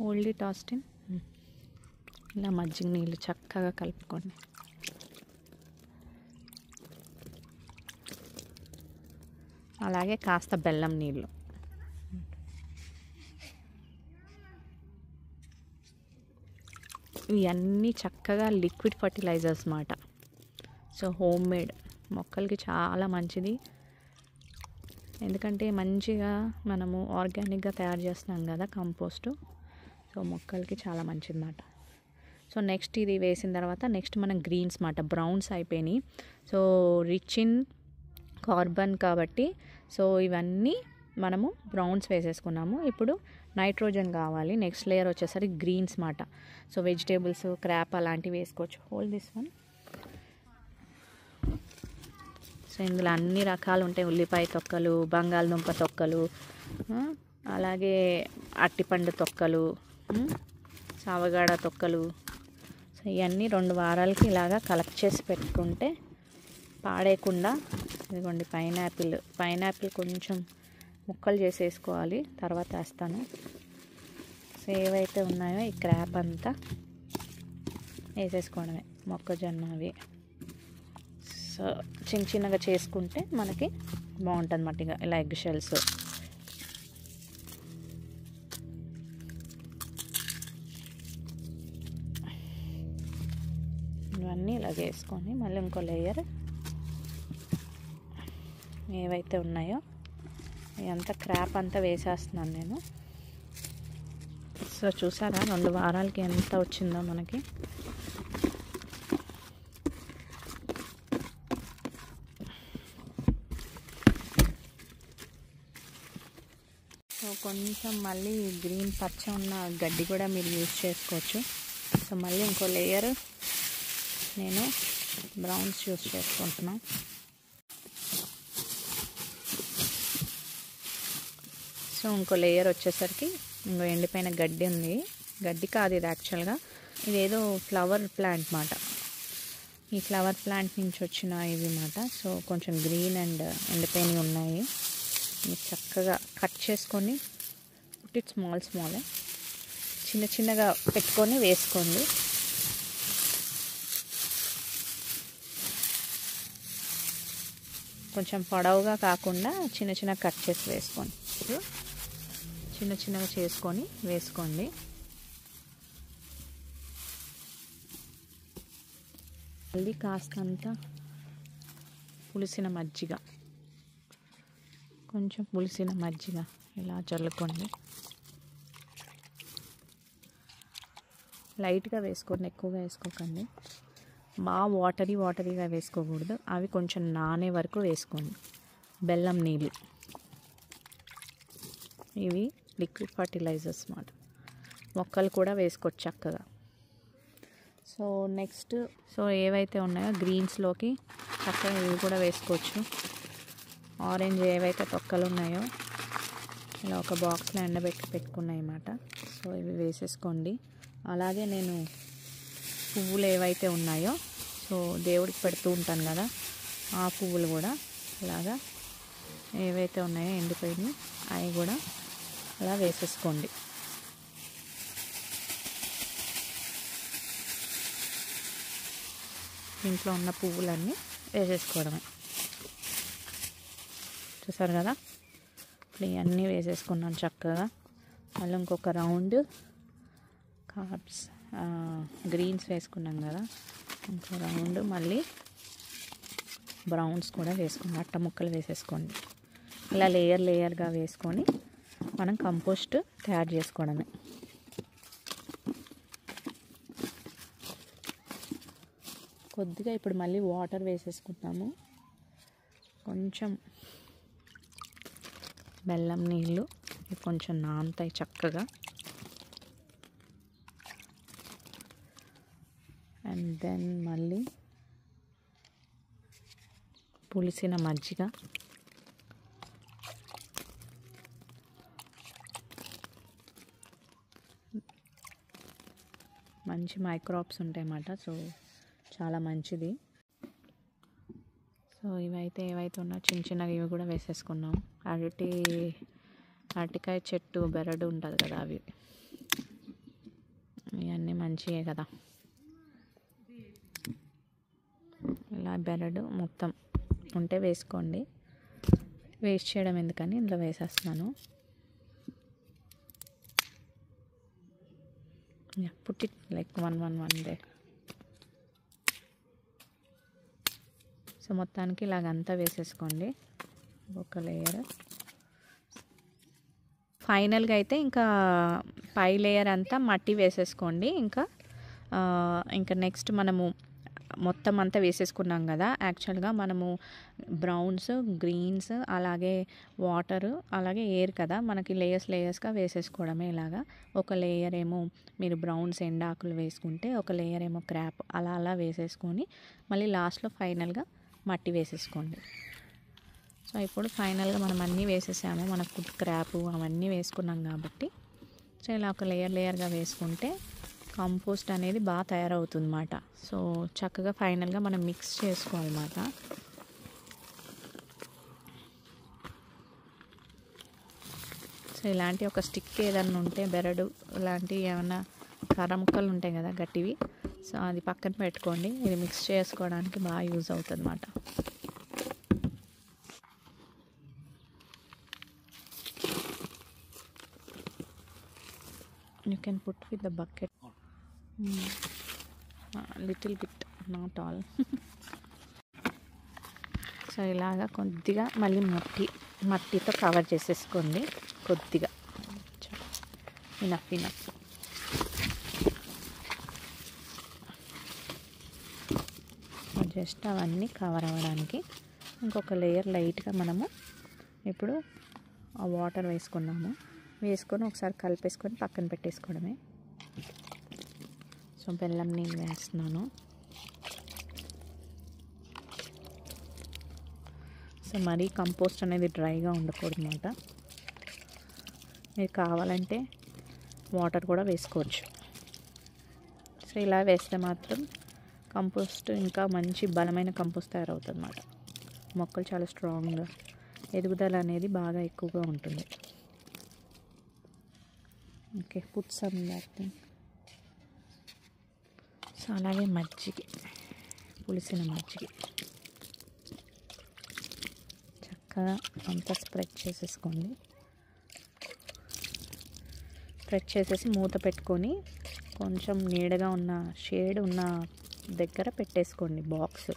ఓల్డ్ టాస్టిన్, ఇలా మజ్జిగ నీళ్ళు చక్కగా కలుపుకోండి. అలాగే కాస్త బెల్లం నీళ్ళు. ఇవన్నీ చక్కగా లిక్విడ్ ఫర్టిలైజర్స్ అన్నమాట. సో హోమ్ మేడ్ మొక్కలకి చాలా మంచిది. ఎందుకంటే మంచిగా మనము ఆర్గానిక్గా తయారు చేస్తున్నాం కదా కంపోస్టు. సో మొక్కలకి చాలా మంచిది అన్నమాట. సో నెక్స్ట్ ఇది వేసిన తర్వాత నెక్స్ట్ మనం గ్రీన్స్ మాట, బ్రౌన్స్ అయిపోయినాయి. సో రిచ్ ఇన్ కార్బన్ కాబట్టి సో ఇవన్నీ మనము బ్రౌన్స్ వేసేసుకున్నాము. ఇప్పుడు నైట్రోజన్ కావాలి. నెక్స్ట్ లేయర్ వచ్చేసరికి గ్రీన్స్ మాట. సో వెజిటేబుల్స్, క్రాప్ అలాంటివి వేసుకోవచ్చు. Hold this one. సో ఇందులో అన్ని రకాలు ఉంటాయి. ఉల్లిపాయ తొక్కలు, బంగాళదుంప తొక్కలు, అలాగే అట్టిపండు తొక్కలు, సావగాడ తొక్కలు. సో ఇవన్నీ 2 వారాలకి ఇలాగా కలెక్ట్ చేసి పెట్టుకుంటే పాడేయకుండా. ఇదిగోండి పైనాపిల్ కొంచెం ముక్కలు చేసేసుకోవాలి, తర్వాత వేస్తాను. సో ఏవైతే ఉన్నాయో ఈ క్రాప్ అంతా వేసేసుకోవడమే, మొక్కజొన్న అవి. సో చిన్నగా చేసుకుంటే మనకి బాగుంటుంది అన్నమాట. ఇలా ఎగ్ షెల్స్, ఇవన్నీ ఇలా వేసుకొని మళ్ళీ ఇంకో లేయర్ ఏవైతే ఉన్నాయో ఇదంతా క్రాప్ అంతా వేసేస్తున్నాను నేను. సో చూసారా 2 వారాలకి ఎంత వచ్చిందో మనకి. సో కొంచెం మళ్ళీ గ్రీన్ పచ్చ ఉన్న గడ్డి కూడా మీరు యూజ్ చేసుకోవచ్చు. సో మళ్ళీ ఇంకో లేయర్ నేను బ్రౌన్స్ యూజ్ చేసుకుంటున్నాను. సో ఇంకో లేయర్ వచ్చేసరికి ఇంకో ఎండిపోయిన గడ్డి ఉంది. గడ్డి కాదు ఇది యాక్చువల్గా, ఇదేదో ఫ్లవర్ ప్లాంట్ మాట. ఈ ఫ్లవర్ ప్లాంట్ నుంచి వచ్చిన ఇవి మాట. సో కొంచెం గ్రీన్ అండ్ ఎండిపోయినవి ఉన్నాయి. మీరు చక్కగా కట్ చేసుకొని స్మాల్ చిన్నగా పెట్టుకొని వేసుకోండి. కొంచెం పొడవుగా కాకుండా చిన్న కట్ చేసి వేసుకోండి. చిన్నగా చేసుకొని వేసుకోండి. మళ్ళీ కాస్తంత పులిసిన మజ్జిగ, కొంచెం పులిసిన మజ్జిగ ఇలా చల్లుకోండి. లైట్గా వేసుకోండి, ఎక్కువగా వేసుకోకండి. బాగా వాటరీగా వేసుకోకూడదు. అవి కొంచెం నానే వరకు వేసుకోండి. బెల్లం నీళ్ళు, ఇవి లిక్విడ్ ఫర్టిలైజర్స్ అన్నమాట. మొక్కలు కూడా వేసుకోవచ్చు చక్కగా. సో నెక్స్ట్ ఏవైతే ఉన్నాయో గ్రీన్స్లోకి చక్కగా ఇవి కూడా వేసుకోవచ్చు. ఆరెంజ్ ఏవైతే తొక్కలు ఉన్నాయో ఇలా ఒక బాక్స్లో ఎండబెట్టి పెట్టుకున్నాయి అన్నమాట. సో ఇవి వేసేసుకోండి. అలాగే నేను పువ్వులు ఏవైతే ఉన్నాయో సో దేవుడికి పెడుతూ ఉంటాను కదా, ఆ పువ్వులు కూడా ఇలాగా ఏవైతే ఉన్నాయో ఎండిపోయినాయి అవి కూడా అలా వేసేసుకోండి. ఇంట్లో ఉన్న పువ్వులన్నీ వేసేసుకోవడమే. చూసారు కదా, ఇప్పుడు ఇవన్నీ వేసేసుకున్నాను చక్కగా. మళ్ళీ ఇంకొక రౌండ్ కార్బ్స్ గ్రీన్స్ వేసుకున్నాం కదా, ఇంకో రౌండ్ మళ్ళీ బ్రౌన్స్ కూడా వేసుకుని అట్ట ముక్కలు వేసేసుకోండి. ఇలా లేయర్గా వేసుకొని మనం కంపోస్ట్ తయారు చేసుకోవడమే. కొద్దిగా ఇప్పుడు మళ్ళీ వాటర్ వేసేసుకుంటాము, కొంచెం బెల్లం నీళ్ళు కొంచెం నానతాయి చక్కగా. అండ్ దెన్ మళ్ళీ పులిసిన మజ్జిగ, మంచి మైక్రోబ్స్ ఉంటాయన్నమాట, సో చాలా మంచిది. సో ఏవైతే ఉన్నా చిన్నగా ఇవి కూడా వేసేసుకున్నాం. అరటికాయ చెట్టు బెరడు ఉంటుంది కదా, అవి ఇవన్నీ మంచివే కదా. ఇలా బెరడు మొత్తం ఉంటే వేసుకోండి, వేస్ట్ చేయడం ఎందుకని ఇందులో వేసేస్తున్నాను. Put it like 1 day. So మొత్తానికి ఇలాగంతా వేసేసుకోండి ఒక లేయర్. ఫైనల్గా అయితే ఇంకా పై లేయర్ అంతా మట్టి వేసేసుకోండి. ఇంకా నెక్స్ట్ మనము మొత్తం అంతా వేసేసుకున్నాం కదా, యాక్చువల్గా మనము బ్రౌన్స్, గ్రీన్స్, అలాగే వాటర్, అలాగే ఎయిర్ కదా, మనకి లేయర్స్గా వేసేసుకోవడమే. ఇలాగా ఒక లేయర్ ఏమో మీరు బ్రౌన్స్ ఎండాకులు వేసుకుంటే, ఒక లేయర్ ఏమో క్రాప్, అలా వేసేసుకొని మళ్ళీ లాస్ట్లో ఫైనల్గా మట్టి వేసేసుకోండి. సో ఇప్పుడు ఫైనల్గా మనం అన్నీ వేసేసాము, మనకు ఫుడ్ క్రాప్ అవన్నీ వేసుకున్నాం కాబట్టి, సో ఇలా ఒక లేయర్గా వేసుకుంటే కంపోస్ట్ అనేది బాగా తయారవుతుంది అన్నమాట. సో చక్కగా ఫైనల్గా మనం మిక్స్ చేసుకోవాలన్నమాట. సో ఇలాంటి ఒక స్టిక్ ఏదన్నా ఉంటే, బెరడు ఇలాంటి ఏమైనా కర్ర ముక్కలు ఉంటాయి కదా గట్టివి, సో అది పక్కన పెట్టుకోండి. ఇది మిక్స్ చేసుకోవడానికి బాగా యూజ్ అవుతుంది అన్నమాట. You can put with the bucket. Little bit, not all. So ఇలాగా కొద్దిగా మళ్ళీ మట్టితో కవర్ చేసేసుకోండి కొద్దిగా. ఇనఫ్ జస్ట్ అవన్నీ కవర్ అవ్వడానికి. ఇంకొక లేయర్ లైట్గా మనము ఇప్పుడు ఆ వాటర్ వేసుకొని ఒకసారి కలిపేసుకొని పక్కన పెట్టేసుకోవడమే. సో బెల్లం నీళ్ళు వేస్తున్నాను. సో మరీ కంపోస్ట్ అనేది డ్రైగా ఉండకూడదు అన్నమాట. మీరు కావాలంటే వాటర్ కూడా వేసుకోవచ్చు. సో ఇలా వేస్తే మాత్రం కంపోస్ట్ ఇంకా మంచి బలమైన కంపోస్ట్ తయారవుతుంది అన్నమాట. మొక్కలు చాలా స్ట్రాంగ్గా, ఎదుగుదల అనేది బాగా ఎక్కువగా ఉంటుంది. Okay, put some that thing. So అలాగే పులిసిన మజ్జిగ చక్కగా అంతా స్ప్రెడ్ చేసేసుకోండి. స్ప్రెడ్ చేసేసి మూత పెట్టుకొని కొంచెం నీడగా ఉన్న షేడ్ ఉన్న దగ్గర పెట్టేసుకోండి బాక్స్.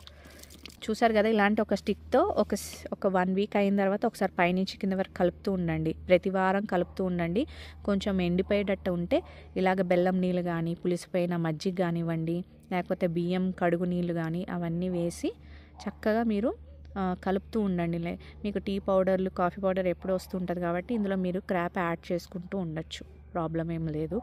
చూసారు కదా, ఇలాంటి ఒక స్టిక్తో ఒక 1 వీక్ అయిన తర్వాత ఒకసారి పైనుంచి కింద వరకు కలుపుతూ ఉండండి. ప్రతి వారం కలుపుతూ ఉండండి. కొంచెం ఎండిపోయేటట్టు ఉంటే ఇలాగ బెల్లం నీళ్ళు కానీ, పులిసిపోయిన మజ్జిగ కానివ్వండి, లేకపోతే బియ్యం కడుగు నీళ్ళు కానీ అవన్నీ వేసి చక్కగా మీరు కలుపుతూ ఉండండి. మీకు టీ పౌడర్లు, కాఫీ పౌడర్ ఎప్పుడు వస్తుంటుంది కాబట్టి ఇందులో మీరు క్రాప్ యాడ్ చేసుకుంటూ ఉండొచ్చు, ప్రాబ్లం ఏం లేదు.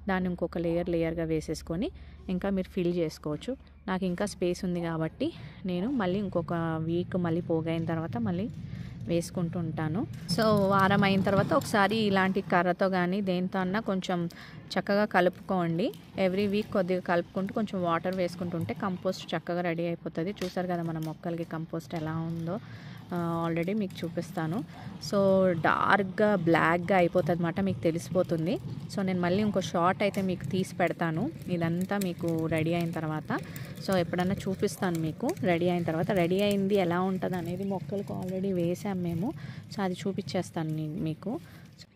దాన్ని ఇంకొక లేయర్గా వేసేసుకొని ఇంకా మీరు ఫిల్ చేసుకోవచ్చు. నాకు ఇంకా స్పేస్ ఉంది కాబట్టి నేను మళ్ళీ ఇంకొక వీక్ మళ్ళీ పోగైన తర్వాత మళ్ళీ వేసుకుంటూ ఉంటాను. సో వారం అయిన తర్వాత ఒకసారి ఇలాంటి కర్రతో కానీ దేంతో అన్నా కొంచెం చక్కగా కలుపుకోండి. ఎవ్రీ వీక్ కొద్దిగా కలుపుకుంటూ కొంచెం వాటర్ వేసుకుంటుంటే కంపోస్ట్ చక్కగా రెడీ అయిపోతుంది. చూసారు కదా మన మొక్కలకి కంపోస్ట్ ఎలా ఉందో ఆల్రెడీ మీకు చూపిస్తాను. సో డార్క్గా బ్లాక్గా అయిపోతుంది అన్నమాట, మీకు తెలిసిపోతుంది. సో నేను మళ్ళీ ఇంకో షార్ట్ అయితే మీకు తీసి పెడతాను ఇదంతా మీకు రెడీ అయిన తర్వాత. సో ఎప్పుడన్నా చూపిస్తాను మీకు రెడీ అయిన తర్వాత. రెడీ అయింది ఎలా ఉంటుంది అనేది మొక్కలకు ఆల్రెడీ వేసాం మేము, సో అది చూపించేస్తాను మీకు.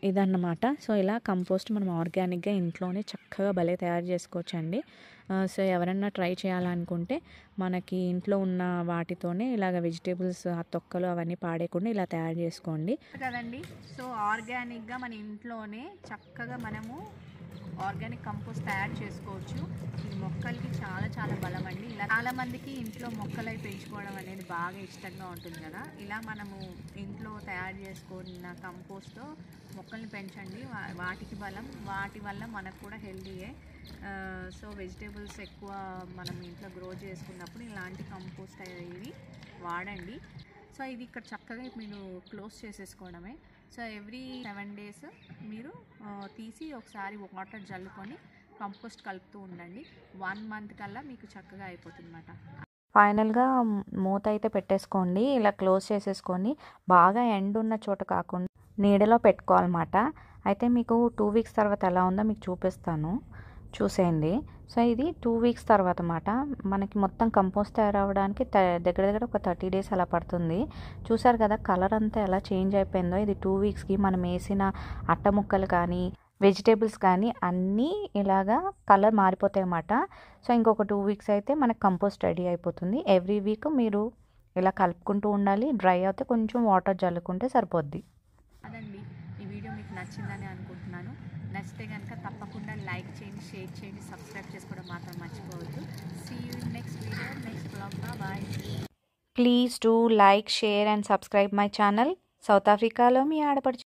ఇదన్నమాట. సో ఇలా కంపోస్ట్ మనం ఆర్గానిక్గా ఇంట్లోనే చక్కగా భలే తయారు చేసుకోవచ్చండి. సో ఎవరన్నా ట్రై చేయాలనుకుంటే మనకి ఇంట్లో ఉన్న వాటితోనే ఇలాగ వెజిటేబుల్స్ ఆ తొక్కలు అవన్నీ పాడేయకుండా ఇలా తయారు చేసుకోండి కదండి. సో ఆర్గానిక్గా మన ఇంట్లోనే చక్కగా మనము ఆర్గానిక్ కంపోస్ట్ తయారు చేసుకోవచ్చు. ఇది మొక్కలకి చాలా చాలా బలం అండి. ఇలా చాలామందికి ఇంట్లో మొక్కలై పెంచుకోవడం అనేది బాగా ఇష్టంగా ఉంటుంది కదా. ఇలా మనము ఇంట్లో తయారు చేసుకున్న కంపోస్ట్తో మొక్కల్ని పెంచండి. వాటికి బలం, వాటి వల్ల మనకు కూడా హెల్తీయే. సో వెజిటేబుల్స్ ఎక్కువ మనం ఇంట్లో గ్రో చేసుకున్నప్పుడు ఇలాంటి కంపోస్ట్ ఇవి వాడండి. సో ఇది ఇక్కడ చక్కగా మీరు క్లోజ్ చేసేసుకోవడమే. సో ఎవ్రీ 7 days మీరు తీసి ఒకసారి వాటర్ జల్లుకొని కంపోస్ట్ కలుపుతూ ఉండండి. 1 month కల్లా మీకు చక్కగా అయిపోతుంది అన్నమాట. ఫైనల్గా మూత అయితే పెట్టేసుకోండి. ఇలా క్లోజ్ చేసేసుకొని బాగా ఎండ్ ఉన్న చోట కాకుండా నీడలో పెట్టుకోవాలన్నమాట. అయితే మీకు 2 weeks తర్వాత ఎలా ఉందో మీకు చూపిస్తాను, చూసేయండి. సో ఇది 2 weeks తర్వాత అన్నమాట. మనకి మొత్తం కంపోస్ట్ తయారవడానికి దగ్గర దగ్గర ఒక 30 days అలా పడుతుంది. చూసారు కదా కలర్ అంతా ఎలా చేంజ్ అయిపోయిందో. ఇది 2 weeksకి మనం వేసిన అట్ట ముక్కలు కానీ వెజిటేబుల్స్ కానీ అన్నీ ఇలాగా కలర్ మారిపోతాయి అన్నమాట. సో ఇంకొక 2 weeks అయితే మనకు కంపోస్ట్ రెడీ అయిపోతుంది. ఎవ్రీ వీక్ మీరు ఇలా కలుపుకుంటూ ఉండాలి. డ్రై అయితే కొంచెం వాటర్ జల్లుకుంటే సరిపోద్ది. అదండి, ఈ వీడియో మీకు నచ్చిందని అనుకుంటున్నాను. నచ్చితే కనుక తప్పకుండా లైక్ చేయండి, షేర్ చేయండి, సబ్స్క్రైబ్ చేసుకోవడం మాత్రం మర్చిపోవద్దు. See you in next video, next blog. Bye. Please do like, share and subscribe my channel. South ఆఫ్రికాలో మీ ఆడపడుచు.